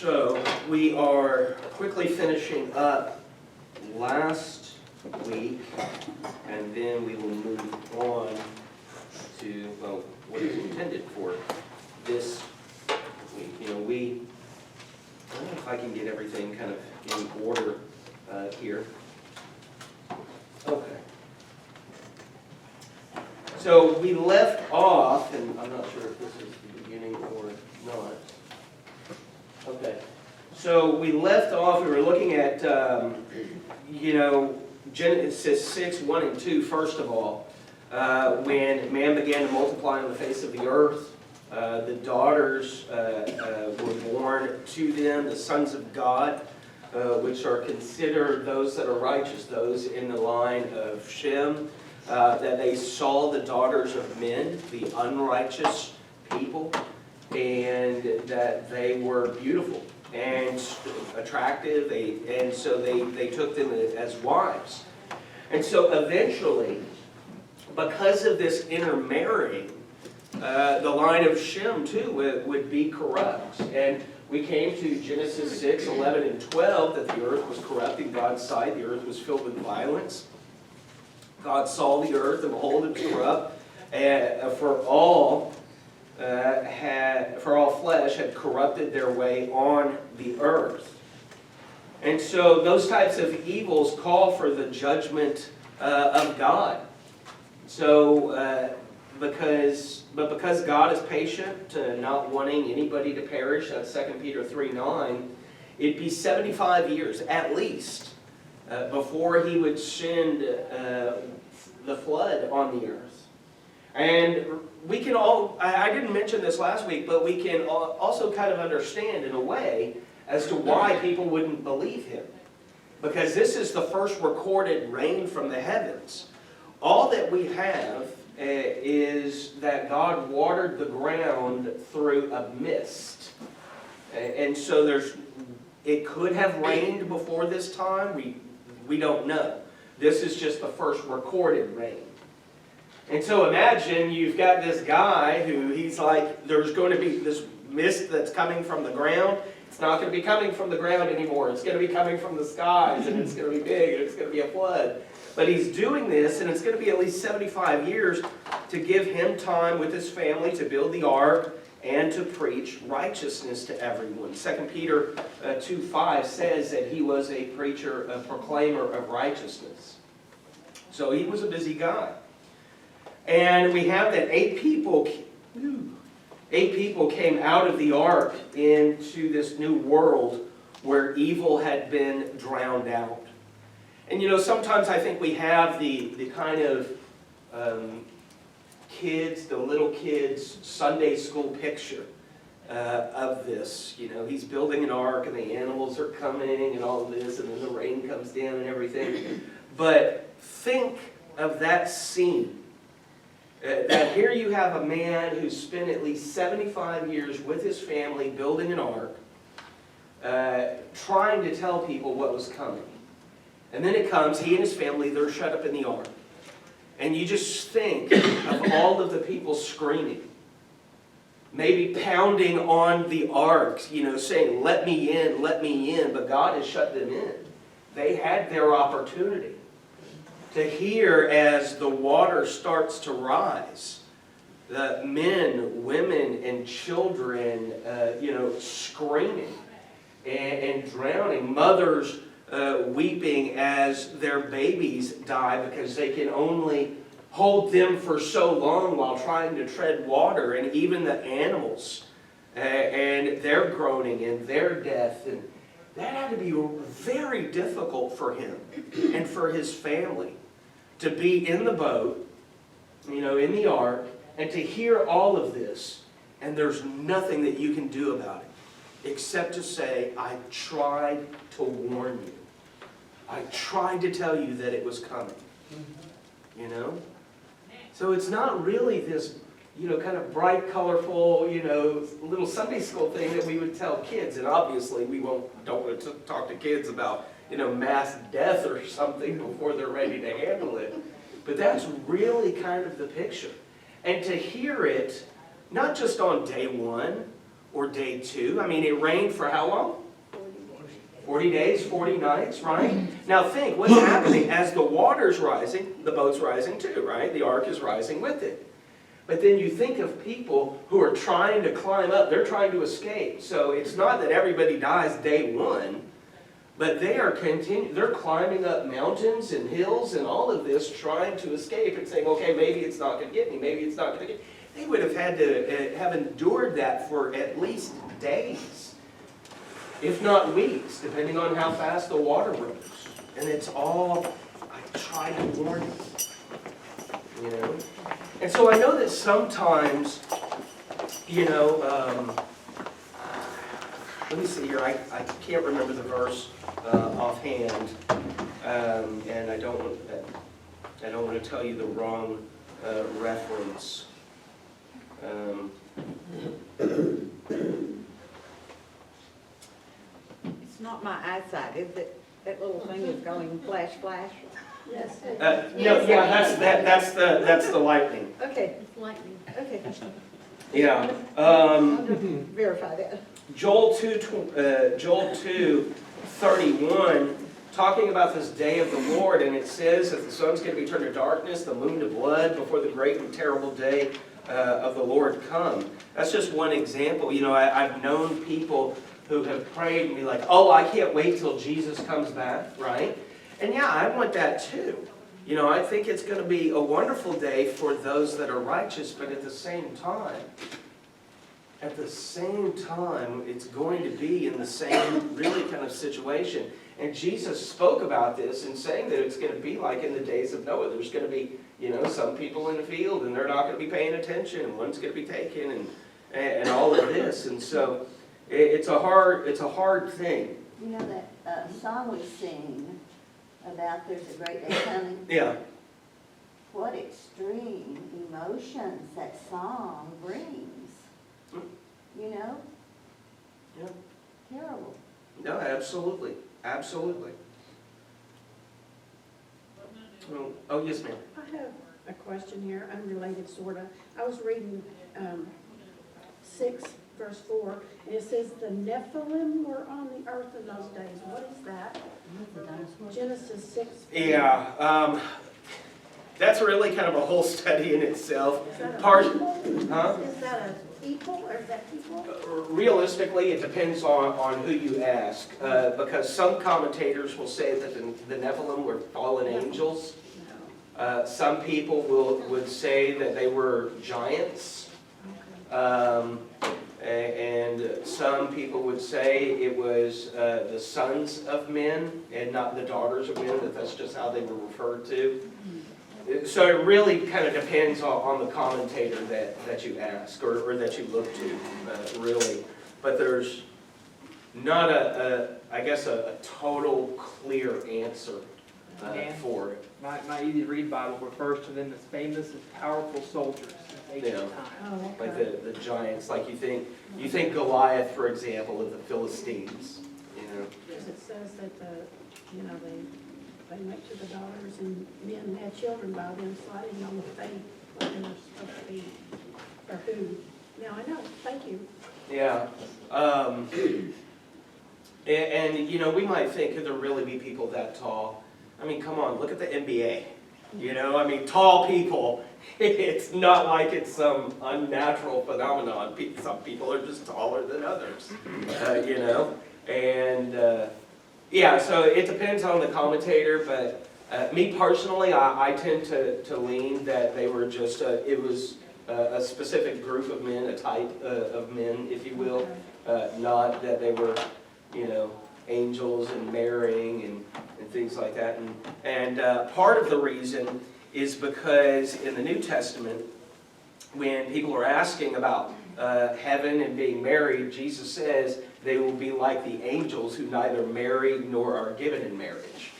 So we are quickly finishing up last week, and then we will move on to, well, what is intended for this week. You know, I don't know if I can get everything kind of in order here. Okay. So we left off, and I'm not sure if this is the beginning or not. Okay. So we left off, we were looking at, Genesis 6, 1 and 2, first of all. When man began to multiply on the face of the earth, the daughters were born to them, the sons of God, which are considered those that are righteous, those in the line of Shem, that they saw the daughters of men, the unrighteous people, and that they were beautiful and attractive, and so they took them as wives. And so eventually, because of this intermarrying, the line of Shem too would be corrupt. And we came to Genesis 6, 11, and 12, that the earth was corrupt in God's sight. The earth was filled with violence. God saw the earth, and behold, it was corrupt. For all flesh had corrupted their way on the earth. And so those types of evils call for the judgment of God. So, because God is patient, not wanting anybody to perish, that's 2 Peter 3:9, it'd be 75 years at least before he would send the flood on the earth. And we can all, I didn't mention this last week, but we can also kind of understand in a way as to why people wouldn't believe him. Because this is the first recorded rain from the heavens. All that we have is that God watered the ground through a mist. And so it could have rained before this time. We don't know. This is just the first recorded rain. And so imagine you've got this guy who he's like, there's going to be this mist that's coming from the ground. It's not going to be coming from the ground anymore. It's going to be coming from the skies, and it's going to be big, and it's going to be a flood. But he's doing this, and it's going to be at least 75 years to give him time with his family to build the ark and to preach righteousness to everyone. 2 Peter 2:5 says that he was a preacher, a proclaimer of righteousness. So he was a busy guy. And we have that 8 people came out of the ark into this new world where evil had been drowned out. And you know, sometimes I think we have the kind of kids, the little kids' Sunday school picture of this. You know, he's building an ark and the animals are coming and all of this, and then the rain comes down and everything. But think of that scene. That here you have a man who spent at least 75 years with his family building an ark, trying to tell people what was coming. And then it comes, he and his family, they're shut up in the ark. And you just think of all of the people screaming, maybe pounding on the ark, you know, saying, let me in, but God has shut them in. They had their opportunity to hear as the water starts to rise, the men, women, and children, screaming and drowning, mothers weeping as their babies die because they can only hold them for so long while trying to tread water, and even the animals and their groaning and their death. And that had to be very difficult for him and for his family to be in the boat, you know, in the ark, and to hear all of this, and there's nothing that you can do about it except to say, I tried to warn you. I tried to tell you that it was coming. You know? So it's not really this, you know, kind of bright, colorful, you know, little Sunday school thing that we would tell kids. And obviously we don't want to talk to kids about, you know, mass death or something before they're ready to handle it. But that's really kind of the picture. And to hear it, not just on day one or day 2. I mean, it rained for how long? 40 days, 40 nights, right? Now think, what's happening as the water's rising, the boat's rising too, right? The ark is rising with it. But then you think of people who are trying to climb up, they're trying to escape. So it's not that everybody dies day 1, but they're climbing up mountains and hills and all of this, trying to escape and saying, okay, maybe it's not going to get me, maybe it's not going to get me. They would have had to have endured that for at least days, if not weeks, depending on how fast the water rose. And it's all, I try to warn you, you know. And so I know that sometimes, you know, let me see here, I can't remember the verse offhand, and I don't want to tell you the wrong reference. It's not my eyesight, is it? That little thing is going flash, flash? Yes. No, yeah, that's the lightning. Okay, It's lightning. okay. Yeah. Verify that. Joel 2:31, talking about this day of the Lord, and it says that the sun's going to be turned to darkness, the moon to blood, before the great and terrible day of the Lord come. That's just one example. You know, I've known people who have prayed and be like, oh, I can't wait till Jesus comes back, right? And yeah, I want that too. You know, I think it's going to be a wonderful day for those that are righteous, but at the same time, it's going to be in the same really kind of situation. And Jesus spoke about this in saying that it's going to be like in the days of Noah. There's going to be, you know, some people in the field and they're not going to be paying attention, and one's going to be taken, and all of this. And so it's a hard thing. You know that song we sing about there's a great day coming? Yeah. What extreme emotions that song brings. You know? Yeah. Terrible. No, absolutely. Absolutely. Oh, yes, ma'am. I have a question here, unrelated sort of. I was reading 6 verse 4, and it says the Nephilim were on the earth in those days. What is that? Genesis 6. Yeah. That's really kind of a whole study in itself. Is that a Part, people? huh? Is that a people or is that people? Realistically, it depends on who you ask, because some commentators will say that the Nephilim were fallen angels. Some people would say that they were giants, and some people would say it was the sons of men and not the daughters of men, that's just how they were referred to. So it really kind of depends on the commentator that you ask or that you look to, really. But there's not I guess a total clear answer for it. My easy to read Bible refers to them as famous and powerful soldiers in ancient Yeah. times. Oh, Like okay. the giants, like you think Goliath, for example, of the Philistines, you know. Because it says that you know, they went to the daughters and men had children by them, so I didn't know what they were supposed to be, or who. Now I know, thank you. Yeah. And you know, we might think, could there really be people that tall? I mean, come on, look at the NBA. You know, I mean, tall people, it's not like it's some unnatural phenomenon. Some people are just taller than others, you know. And yeah, so it depends on the commentator, but me personally, I tend to lean that they were just, it was a specific group of men, a type of men, if you will, not that they were, you know, angels and marrying and things like that. And part of the reason is because in the New Testament, when people are asking about heaven and being married, Jesus says they will be like the angels who neither marry nor are given in marriage.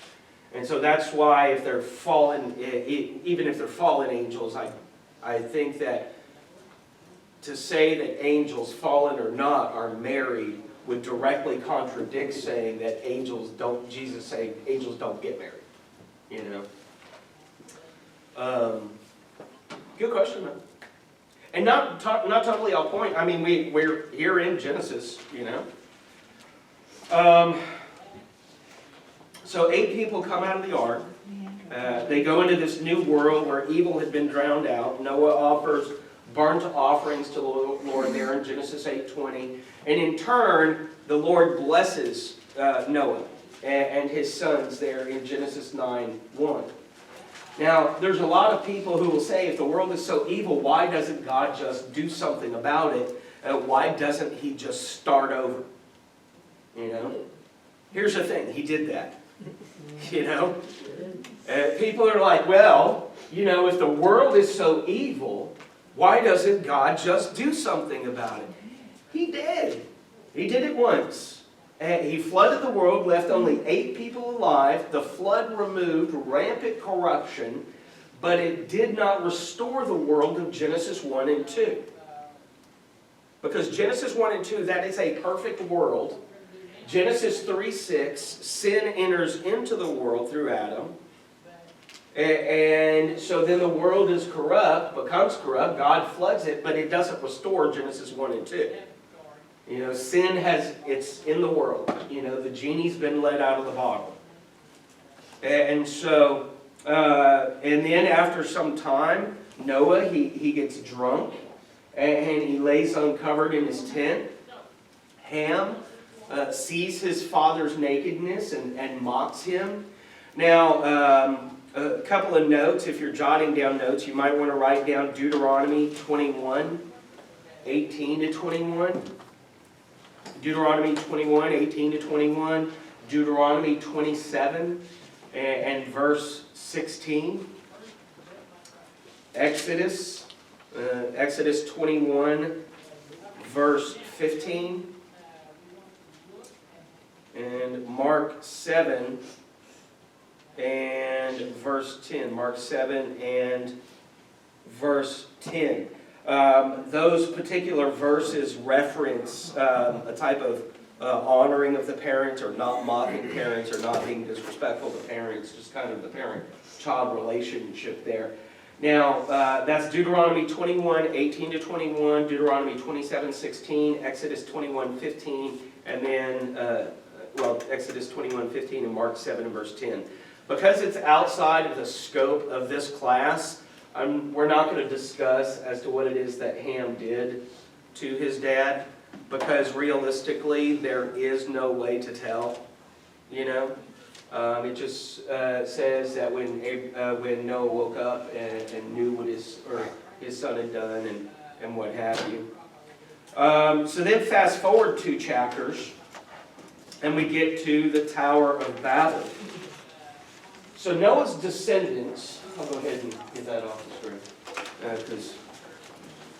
And so that's why if they're fallen, even if they're fallen angels, I think that to say that angels, fallen or not, are married would directly contradict saying that Jesus saying angels don't get married, you know. Good question, man. And not totally off point. I mean, we're here in Genesis, you know. So 8 people come out of the ark. They go into this new world where evil had been drowned out. Noah offers burnt offerings to the Lord there in Genesis 8:20. And in turn, the Lord blesses Noah and his sons there in Genesis 9:1. Now, there's a lot of people who will say, if the world is so evil, why doesn't God just do something about it? Why doesn't He just start over? You know? Here's the thing, He did that. You know? People are like, well, you know, if the world is so evil, why doesn't God just do something about it? He did. He did it once. He flooded the world, left only 8 people alive. The flood removed rampant corruption, but it did not restore the world of Genesis 1 and 2. Because Genesis 1 and 2, that is a perfect world. Genesis 3:6, sin enters into the world through Adam. And so then the world is corrupt, becomes corrupt. God floods it, but it doesn't restore Genesis 1 and 2. You know, sin it's in the world. You know, the genie's been let out of the bottle. And so, and then after some time, Noah, he gets drunk, and he lays uncovered in his tent. Ham sees his father's nakedness and mocks him. Now, a couple of notes. If you're jotting down notes, you might want to write down Deuteronomy 21, 18 to 21. Deuteronomy 21, 18 to 21. Deuteronomy 27 and verse 16. Exodus 21, verse 15. And Mark 7 and verse 10. Mark 7 and verse 10. Those particular verses reference a type of honoring of the parents, or not mocking parents, or not being disrespectful to parents, just kind of the parent-child relationship there. Now, that's Deuteronomy 21, 18 to 21, Deuteronomy 27, 16, Exodus 21, 15, and then, Exodus 21, 15, and Mark 7 and verse 10. Because it's outside of the scope of this class, we're not going to discuss as to what it is that Ham did to his dad, because realistically, there is no way to tell, you know. It just says that when Noah woke up and knew what his son had done and what have you. So then fast forward 2 chapters, and we get to the Tower of Babel. So Noah's descendants, I'll go ahead and get that off the screen, because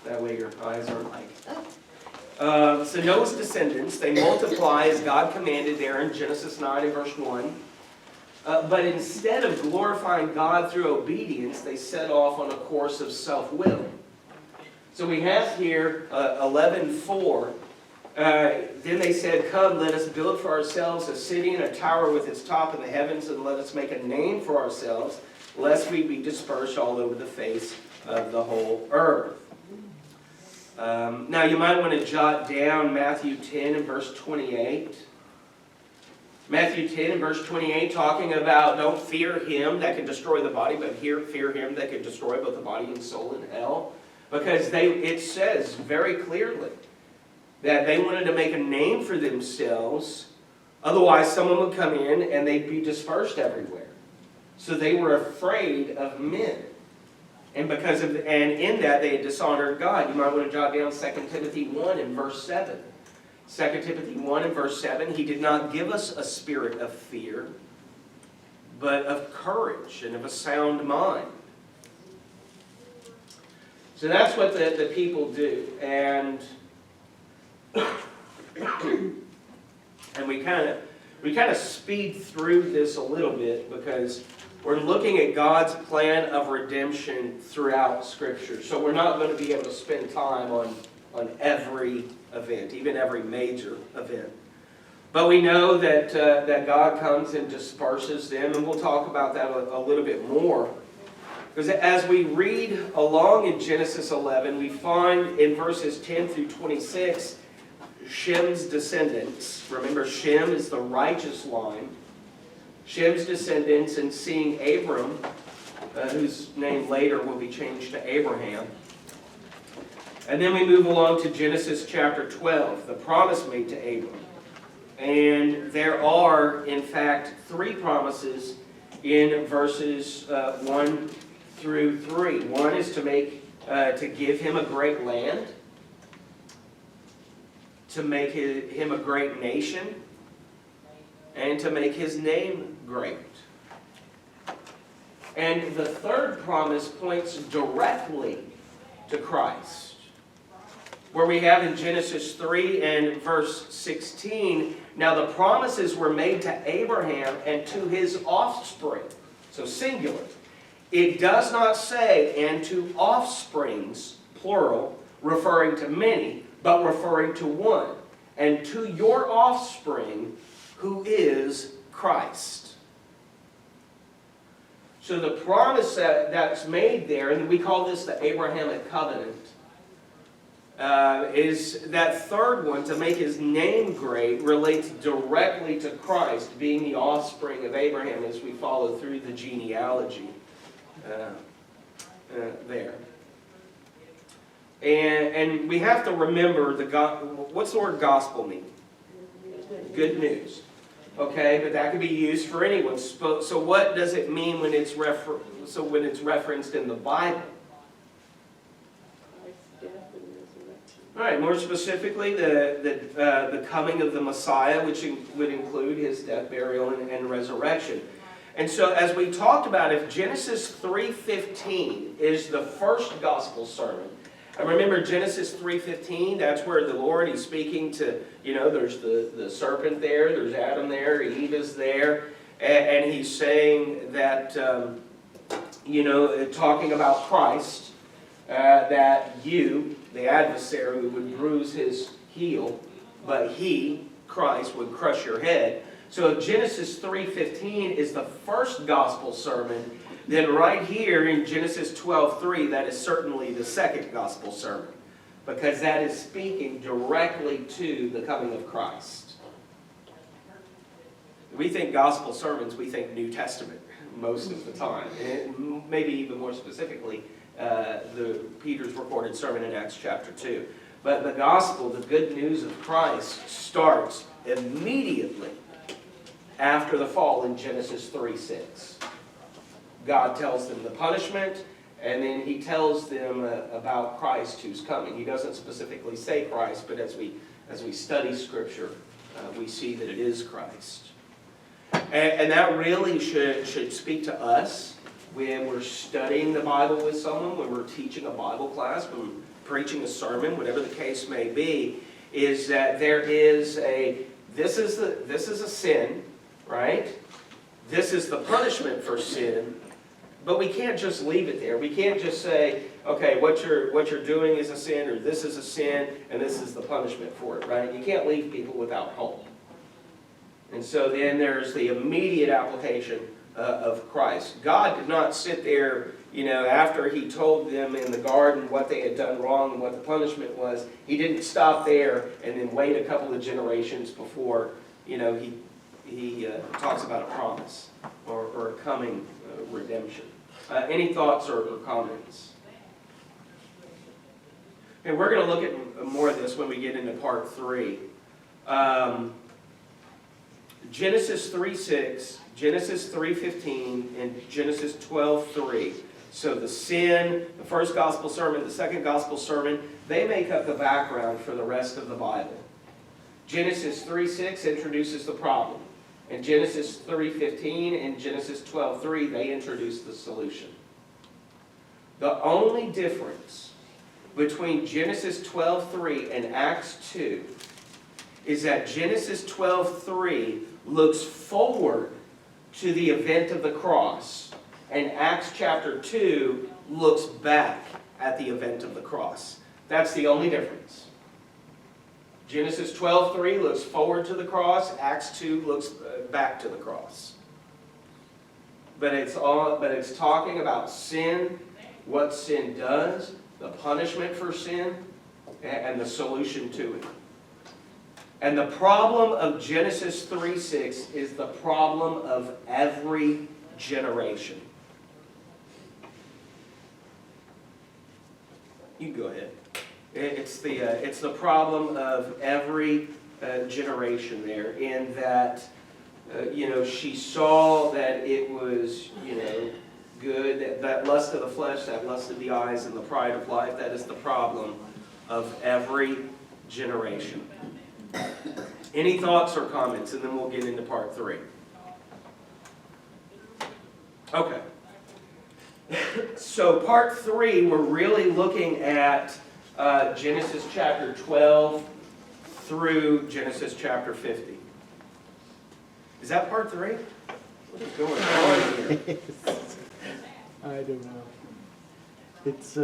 that way your eyes aren't like. So Noah's descendants, they multiply as God commanded there in Genesis 9 and verse 1. But instead of glorifying God through obedience, they set off on a course of self-will. So we have here 11:4. Then they said, "Come, let us build for ourselves a city and a tower with its top in the heavens, and let us make a name for ourselves, lest we be dispersed all over the face of the whole earth." Now you might want to jot down Matthew 10 and verse 28. Matthew 10 and verse 28, talking about don't fear him that can destroy the body, but fear him that can destroy both the body and soul in hell. Because it says very clearly that they wanted to make a name for themselves, otherwise someone would come in and they'd be dispersed everywhere. So they were afraid of men. And in that they had dishonored God. You might want to jot down 2 Timothy 1 and verse 7. 2 Timothy 1 and verse 7, He did not give us a spirit of fear, but of courage and of a sound mind. So that's what the people do. And we kind of speed through this a little bit because we're looking at God's plan of redemption throughout Scripture. So we're not going to be able to spend time on every event, even every major event. But we know that God comes and disperses them, and we'll talk about that a little bit more. Because as we read along in Genesis 11, we find in verses 10 through 26, Shem's descendants. Remember, Shem is the righteous line. Shem's descendants, and seeing Abram, whose name later will be changed to Abraham. And then we move along to Genesis chapter 12, the promise made to Abram. And there are, in fact, 3 promises in verses 1 through 3. One is to give him a great land, to make him a great nation, and to make his name great. And the third promise points directly to Christ, where we have in Genesis 3 and verse 16, now the promises were made to Abraham and to his offspring. So singular. It does not say, and to offsprings, plural, referring to many, but referring to one. And to your offspring, who is Christ. So the promise that's made there, and we call this the Abrahamic covenant, is that third one, to make his name great, relates directly to Christ, being the offspring of Abraham as we follow through the genealogy there. And we have to remember, what's the word gospel mean? Good news. Okay, but that could be used for anyone. So what does it mean when it's referenced in the Bible? All right, more specifically, the coming of the Messiah, which would include his death, burial, and resurrection. And so, as we talked about, if Genesis 3:15 is the first gospel sermon, and remember Genesis 3:15, that's where the Lord is speaking to, there's the serpent there, there's Adam there, Eve is there, and he's saying that, talking about Christ, that you, the adversary, would bruise his heel, but he, Christ, would crush your head. So if Genesis 3:15 is the first gospel sermon, then right here in Genesis 12:3, that is certainly the second gospel sermon, because that is speaking directly to the coming of Christ. We think gospel sermons, we think New Testament most of the time, and maybe even more specifically, Peter's recorded sermon in Acts chapter 2. But the gospel, the good news of Christ, starts immediately after the fall in Genesis 3:6. God tells them the punishment, and then he tells them about Christ who's coming. He doesn't specifically say Christ, but as we study Scripture, we see that it is Christ. And that really should speak to us when we're studying the Bible with someone, when we're teaching a Bible class, when we're preaching a sermon, whatever the case may be, is that there is this is a sin, right? This is the punishment for sin, but we can't just leave it there. We can't just say, okay, what you're doing is a sin, or this is a sin, and this is the punishment for it, right? You can't leave people without hope. And so then there's the immediate application of Christ. God did not sit there, after he told them in the garden what they had done wrong and what the punishment was. He didn't stop there and then wait a couple of generations before, he talks about a promise or a coming redemption. Any thoughts or comments? And we're going to look at more of this when we get into part 3. Genesis 3:6, Genesis 3:15, and Genesis 12:3. So the sin, the first gospel sermon, the second gospel sermon, they make up the background for the rest of the Bible. Genesis 3:6 introduces the problem. And Genesis 3:15 and Genesis 12:3, they introduce the solution. The only difference between Genesis 12:3 and Acts 2 is that Genesis 12:3 looks forward to the event of the cross, and Acts chapter 2 looks back at the event of the cross. That's the only difference. Genesis 12:3 looks forward to the cross, Acts 2 looks back to the cross. but it's talking about sin, what sin does, the punishment for sin, and the solution to it. And the problem of Genesis 3:6 is the problem of every generation. You can go ahead. It's the problem of every generation there, in that she saw that it was good, that lust of the flesh, that lust of the eyes, and the pride of life. That is the problem of every generation. Any thoughts or comments, and then we'll get into part 3. Okay. So part 3, we're really looking at Genesis chapter 12 through Genesis chapter 50. Is that part 3? What is going on here? I don't know. It's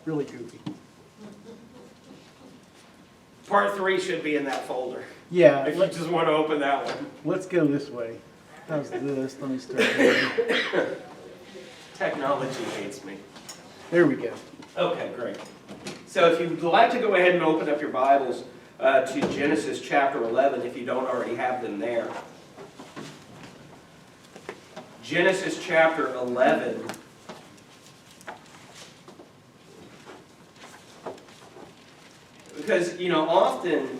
really goofy. Part 3 should be in that folder, Yeah, if you just want to open that one. let's go this way. How's this? Let me start here. Technology hates me. There we go. Okay, great. So if you'd like to go ahead and open up your Bibles to Genesis chapter 11, if you don't already have them there. Genesis chapter 11. Because, often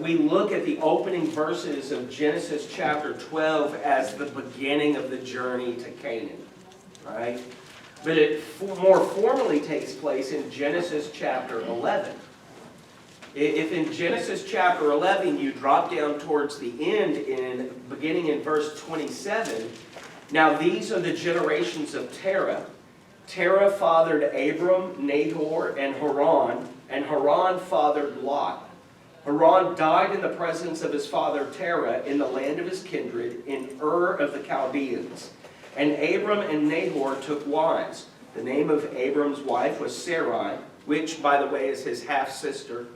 we look at the opening verses of Genesis chapter 12 as the beginning of the journey to Canaan, right? But it more formally takes place in Genesis chapter 11. If in Genesis chapter 11 you drop down towards the end, beginning in verse 27, now these are the generations of Terah. Terah fathered Abram, Nahor, and Haran fathered Lot. Haran died in the presence of his father Terah in the land of his kindred, in Ur of the Chaldeans. And Abram and Nahor took wives. The name of Abram's wife was Sarai, which, by the way, is his half-sister.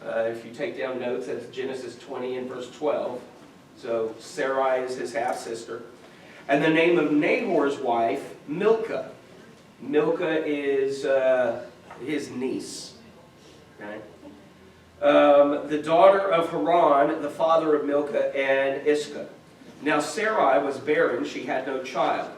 If you take down notes, that's Genesis 20 and verse 12. So Sarai is his half-sister. And the name of Nahor's wife, Milcah. Milcah is his niece. Okay? The daughter of Haran, the father of Milcah and Iscah. Now Sarai was barren, she had no child.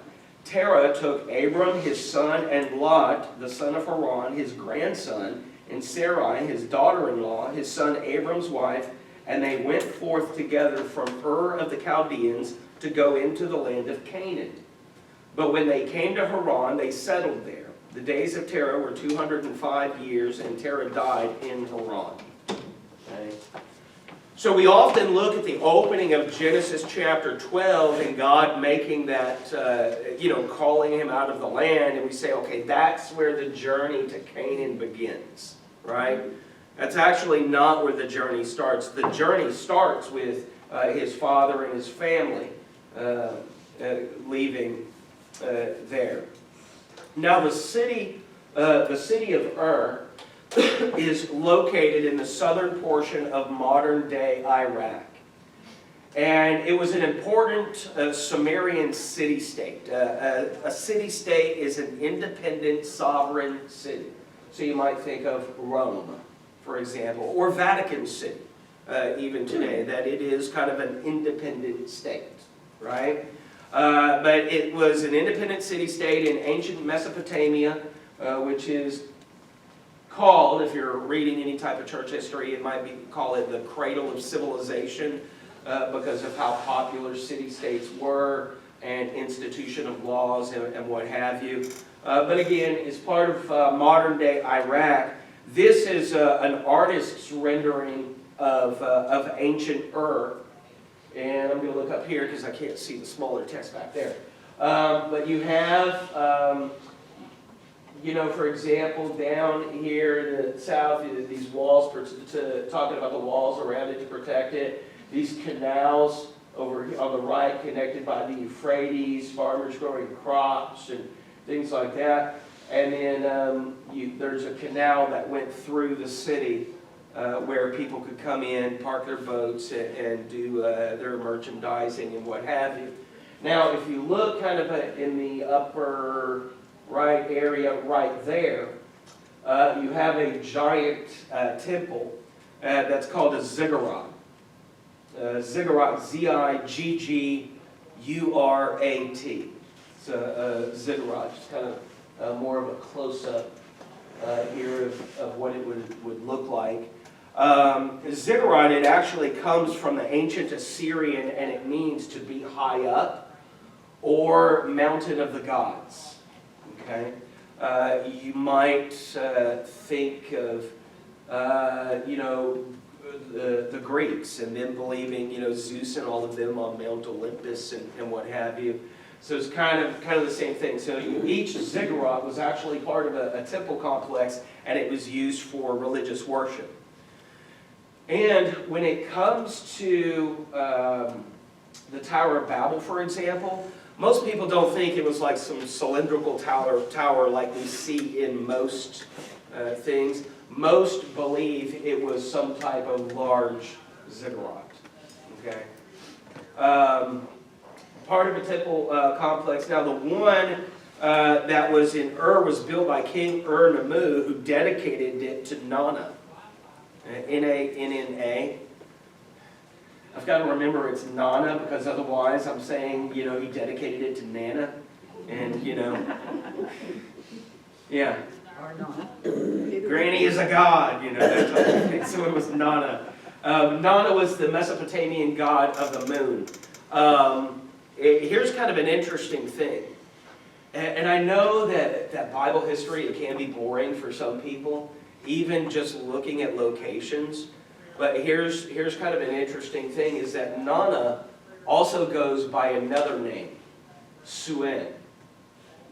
Terah took Abram his son and Lot, the son of Haran, his grandson, and Sarai, his daughter-in-law, his son Abram's wife, and they went forth together from Ur of the Chaldeans to go into the land of Canaan. But when they came to Haran, they settled there. The days of Terah were 205 years, and Terah died in Haran. Okay? So we often look at the opening of Genesis chapter 12 and God making that, calling him out of the land, and we say, okay, that's where the journey to Canaan begins, right? That's actually not where the journey starts. The journey starts with his father and his family leaving there. Now the city of Ur is located in the southern portion of modern-day Iraq. And it was an important Sumerian city-state. A city-state is an independent, sovereign city. So you might think of Rome, for example, or Vatican City, even today, that it is kind of an independent state, right? But it was an independent city-state in ancient Mesopotamia, which is called, if you're reading any type of church history, it might be call it the cradle of civilization because of how popular city-states were and institution of laws and what have you. But again, it's part of modern-day Iraq. This is an artist's rendering of ancient Ur. And I'm going to look up here because I can't see the smaller text back there. But you have, for example, down here in the south, these walls, talking about the walls around it to protect it. These canals over on the right connected by the Euphrates, farmers growing crops and things like that. And then there's a canal that went through the city where people could come in, park their boats, and do their merchandising and what have you. Now, if you look kind of in the upper right area right there, you have a giant temple that's called a ziggurat. Ziggurat, Z-I-G-G-U-R-A-T. It's a ziggurat, just kind of more of a close-up here of what it would look like. Ziggurat, it actually comes from the ancient Assyrian, and it means to be high up or mountain of the gods. Okay? You might think of, the Greeks and them believing, Zeus and all of them on Mount Olympus and what have you. So it's kind of the same thing. So each ziggurat was actually part of a temple complex, and it was used for religious worship. And when it comes to the Tower of Babel, for example, most people don't think it was like some cylindrical tower like we see in most things. Most believe it was some type of large ziggurat. Okay. Part of a temple complex. Now the one that was in Ur was built by King Ur-Nammu, who dedicated it to Nana. N-A-N-N-A. I've got to remember it's Nana, because otherwise I'm saying, he dedicated it to Nana. And, yeah. Or not. Granny is a god, that type of thing. So it was Nana. Nana was the Mesopotamian god of the moon. Here's kind of an interesting thing. And I know that Bible history, it can be boring for some people, even just looking at locations. But here's kind of an interesting thing, is that Nana also goes by another name, Suen,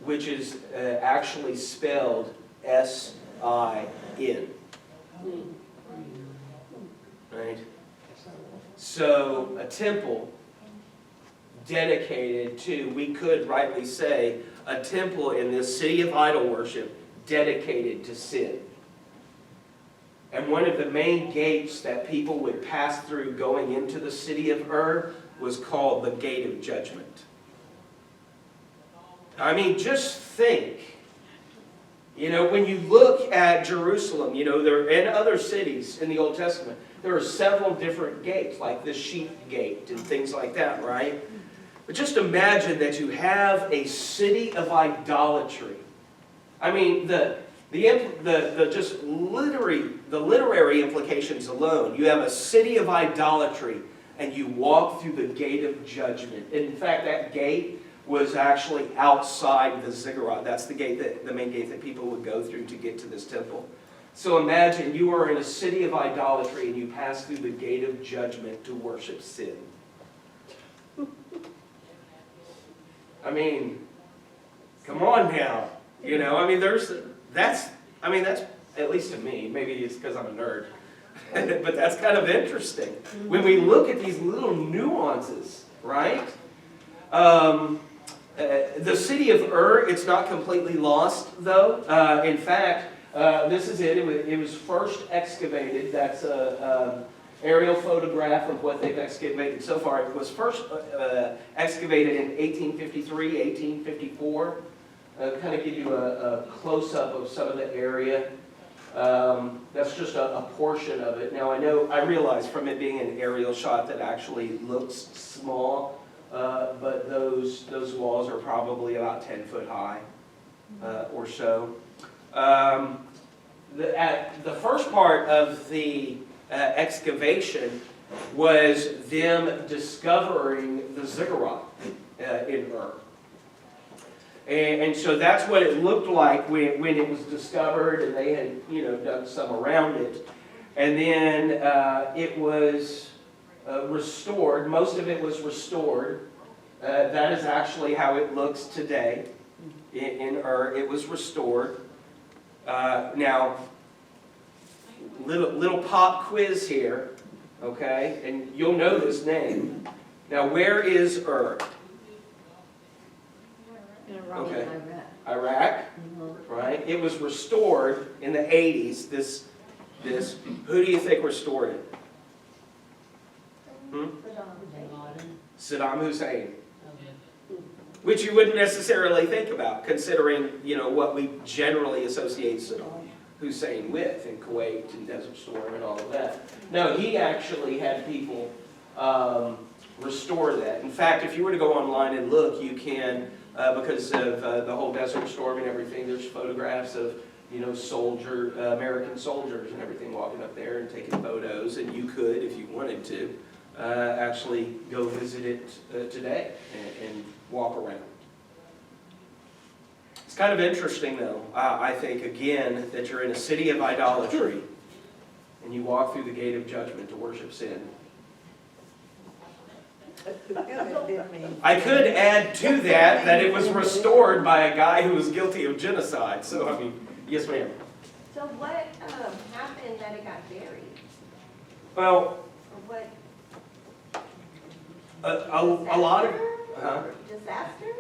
which is actually spelled S-I-N. Right? So a temple dedicated to, we could rightly say, a temple in this city of idol worship dedicated to sin. And one of the main gates that people would pass through going into the city of Ur was called the Gate of Judgment. I mean, just think, when you look at Jerusalem, there and other cities in the Old Testament, there are several different gates, like the sheep gate and things like that, right? But just imagine that you have a city of idolatry. I mean, the literary implications alone. You have a city of idolatry, and you walk through the Gate of Judgment. And in fact, that gate was actually outside the ziggurat. That's the main gate that people would go through to get to this temple. So imagine you are in a city of idolatry, and you pass through the Gate of Judgment to worship sin. I mean, come on now. That's at least to me, maybe it's because I'm a nerd, but that's kind of interesting. When we look at these little nuances, right? The city of Ur, it's not completely lost, though. In fact, this is it. It was first excavated. That's an aerial photograph of what they've excavated so far. It was first excavated in 1853, 1854. Kind of give you a close-up of some of the area. That's just a portion of it. Now I realize from it being an aerial shot that actually looks small, but those walls are probably about 10 foot high or so. The first part of the excavation was them discovering the ziggurat in Ur. And so that's what it looked like when it was discovered, and they had done some around it. And then it was restored. Most of it was restored. That is actually how it looks today in Ur. It was restored. Now, little pop quiz here, okay? And you'll know this name. Now, where is Ur? Okay. Iraq, right? It was restored in the 80s. This this, who do you think restored it? Saddam Hussein. Which you wouldn't necessarily think about, considering, what we generally associate Saddam Hussein with in Kuwait and Desert Storm and all of that. No, he actually had people restore that. In fact, if you were to go online and look, you can, because of the whole Desert Storm and everything, there's photographs of, American soldiers and everything walking up there and taking photos, and you could, if you wanted to, actually go visit it today and walk around. It's kind of interesting, though, I think, again, that you're in a city of idolatry and you walk through the gate of judgment to worship sin. I could add to that it was restored by a guy who was guilty of genocide. So, I mean, yes, ma'am. So what happened that it got buried? Well, Or what? a lot of... Disaster?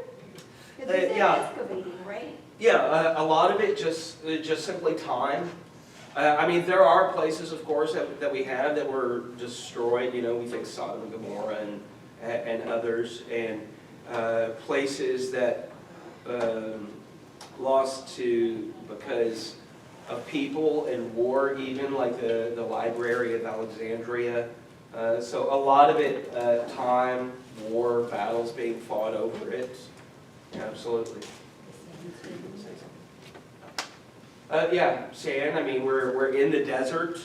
Because it's yeah. excavating, right? Yeah, a lot of it just simply time. I mean, there are places, of course, that we have that were destroyed. We think Sodom and Gomorrah and others, and places that lost to because of people and war, even like the Library of Alexandria. So a lot of it, time, war, battles being fought over it. Absolutely. Yeah, sand. I mean, we're in the desert,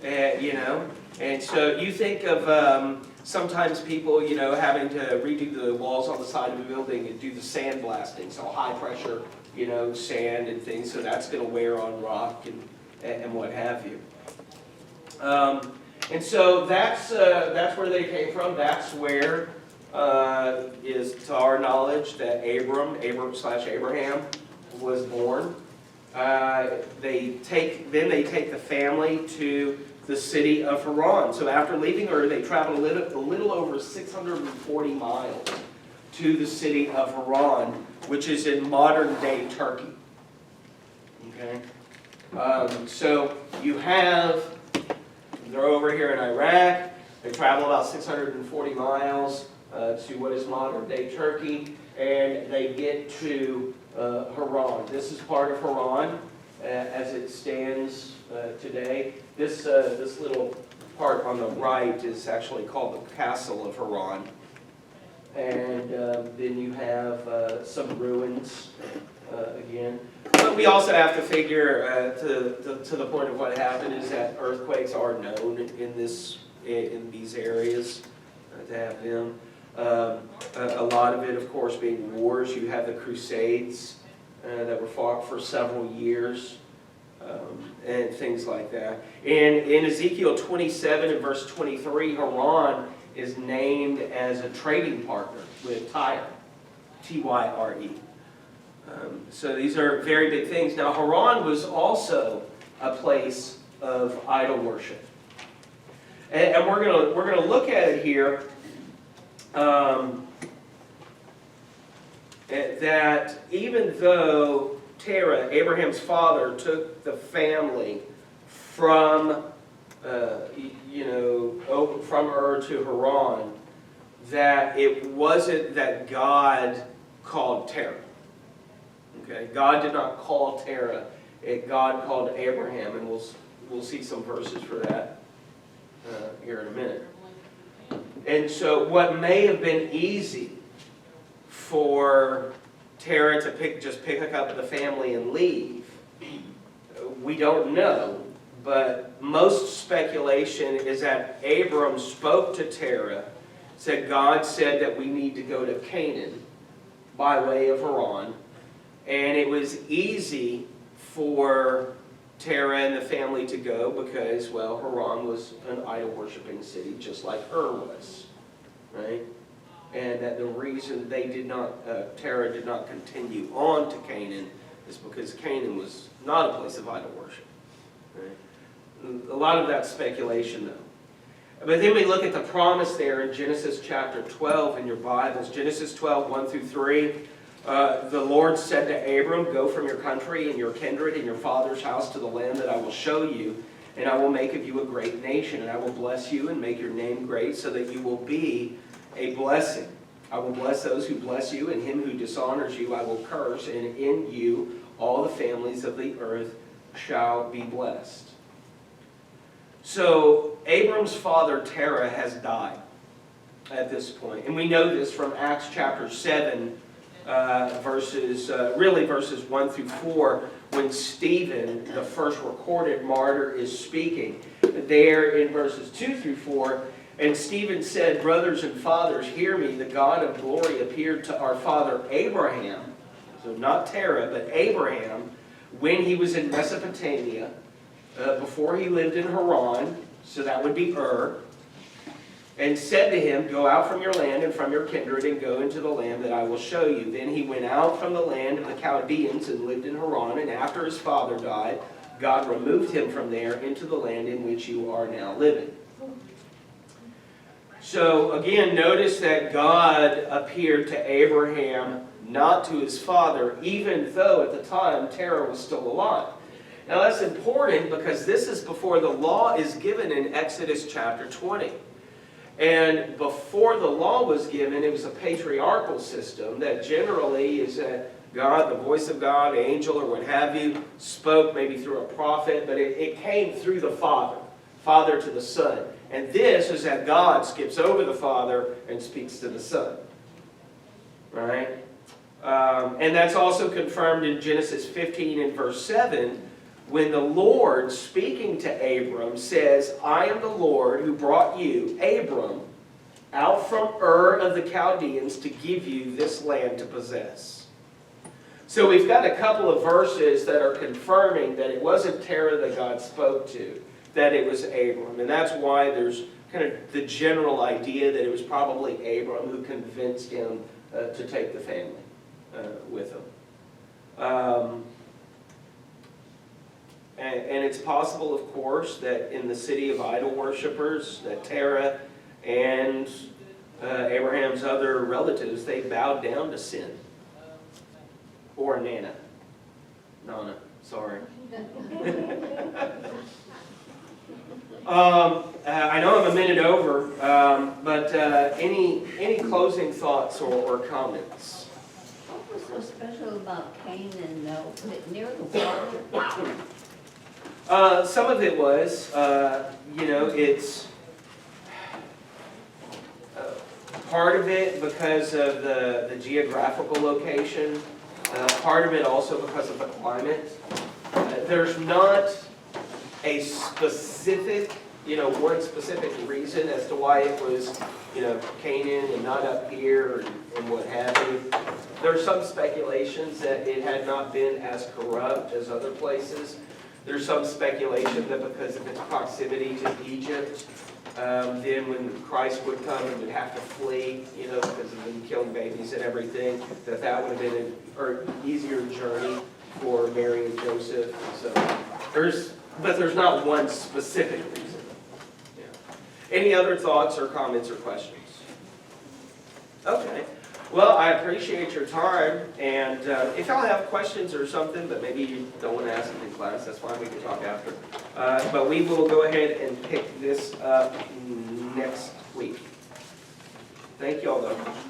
and so you think of sometimes people, having to redo the walls on the side of a building and do the sand blasting, so high pressure, sand and things. So that's going to wear on rock and what have you. And so that's where they came from. That's where is, to our knowledge, that Abram/Abraham was born. They take the family to the city of Haran. So after leaving Ur, they traveled a little over 640 miles to the city of Haran, which is in modern-day Turkey. Okay, so they're over here in Iraq. They travel about 640 miles to what is modern-day Turkey, and they get to Haran. This is part of Haran as it stands today. This little part on the right is actually called the Castle of Haran. And then you have some ruins again. But we also have to figure, to the point of what happened, is that earthquakes are known in these areas to have them. A lot of it, of course, being wars. You have the Crusades that were fought for several years, and things like that. And in Ezekiel 27 and verse 23, Haran is named as a trading partner with Tyre, Tyre. So these are very big things. Now, Haran was also a place of idol worship, and we're gonna look at it here. That even though Terah, Abraham's father, took the family from from Ur to Haran, that it wasn't that God called Terah. Okay, God did not call Terah. God called Abraham, and we'll see some verses for that here in a minute. And so, what may have been easy for Terah to just pick up the family and leave, we don't know. But most speculation is that Abram spoke to Terah, said God said that we need to go to Canaan by way of Haran, and it was easy for Terah and the family to go because, well, Haran was an idol-worshiping city just like Ur was, right? And that the reason Terah did not continue on to Canaan is because Canaan was not a place of idol worship, right? A lot of that's speculation, though. But then we look at the promise there in Genesis chapter 12 in your Bibles. Genesis 12, 1 through 3. The Lord said to Abram, "Go from your country and your kindred and your father's house to the land that I will show you, and I will make of you a great nation, and I will bless you and make your name great, so that you will be a blessing. I will bless those who bless you, and him who dishonors you I will curse, and in you all the families of the earth shall be blessed. So Abram's father Terah has died at this point. And we know this from Acts chapter 7, verses 1 through 4, when Stephen, the first recorded martyr, is speaking. There in verses 2 through 4, and Stephen said, "Brothers and fathers, hear me. The God of glory appeared to our father Abraham," so not Terah, but Abraham, "when he was in Mesopotamia, before he lived in Haran," so that would be "and said to him, Go out from your land and from your kindred, and go into the land that I will show you. Then he went out from the land of the Chaldeans and lived in Haran, and after his father died, God removed him from there into the land in which you are now living." So again, notice that God appeared to Abraham, not to his father, even though at the time Terah was still alive. Now that's important because this is before the law is given in Exodus chapter 20. And before the law was given, it was a patriarchal system that generally is that God, the voice of God, angel, or what have you, spoke maybe through a prophet, but it came through the father to the son. And this is that God skips over the father and speaks to the son. Right? And that's also confirmed in Genesis 15 and verse 7, when the Lord, speaking to Abram, says, "I am the Lord who brought you, Abram, out from Ur of the Chaldeans to give you this land to possess." So we've got a couple of verses that are confirming that it wasn't Terah that God spoke to, that it was Abram. And that's why there's kind of the general idea that it was probably Abram who convinced him to take the family with him. And it's possible, of course, that in the city of idol worshippers, that Terah and Abraham's other relatives, they bowed down to sin. Or Nana. Sorry. I know I'm a minute over, but any closing thoughts or comments? What was so special about Canaan, though? Was it near the water? Some of it was, it's part of it because of the geographical location, part of it also because of the climate. There's not a specific, one specific reason as to why it was, Canaan and not up here and what have you. There's some speculations that it had not been as corrupt as other places. There's some speculation that because of its proximity to Egypt, then when Christ would come and would have to flee, because of them killing babies and everything, that would have been an easier journey for Mary and Joseph. So there's not one specific reason. Yeah. Any other thoughts or comments or questions? Okay. Well, I appreciate your time, and if y'all have questions or something, but maybe you don't want to ask them in class, that's fine, we can talk after. But we will go ahead and pick this up next week. Thank y'all, though.